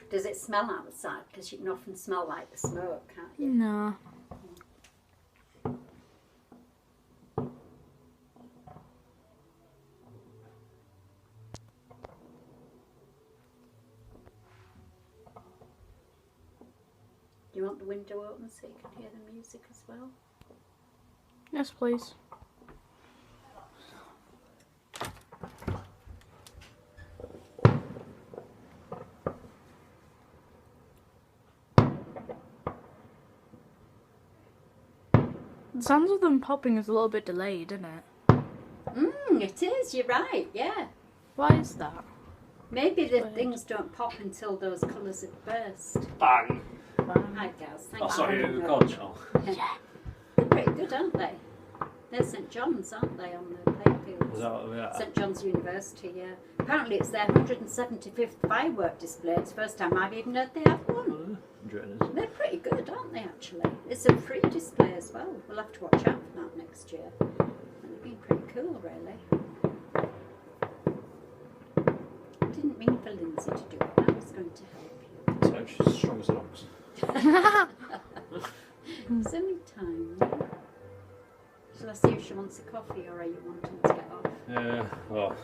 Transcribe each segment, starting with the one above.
Does it smell outside? Because you can often smell like the smoke, can't you? No. Do you want the window open so you can hear the music as well? Yes, please. The sounds of them popping is a little bit delayed, isn't it? It is, you're right, yeah. Why is that? Maybe the Weird. things don't pop until those colours have burst. Bang! Hi, Gaz. Thank Oh, you. sorry, you can't tell. Yeah. They're pretty good, aren't they? They're St John's, aren't they, on the playing fields? Is that, yeah. St John's University, yeah. Apparently it's their 175th firework display. It's the first time I've even heard they have one. They're pretty good, aren't they, actually? It's a free display as well. We'll have to watch out for that next year. They've been pretty cool, really. Didn't mean for Lindsay to do it. I was going to help you. So she's strong as an ox. It's only time. Shall I see if she wants a coffee or are you wanting to get off? Yeah, well,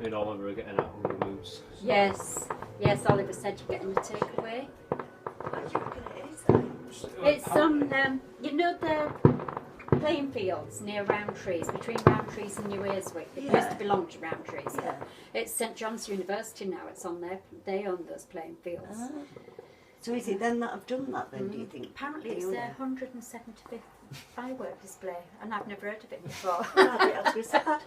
you know, when we're getting out of the moods. So. Yes. Yes, Oliver said you're getting a takeaway. What do you reckon it is then? It's on, you know the playing fields near Roundtrees, between Roundtrees and New Earswick. It used Yeah. to belong to Roundtrees. Yeah. It's St John's University now. It's on there. They own those playing fields. Ah. So is it them that have done that then, do you think? Apparently They it's own their it? 175th firework display, and I've never heard of it before. I'd be sad.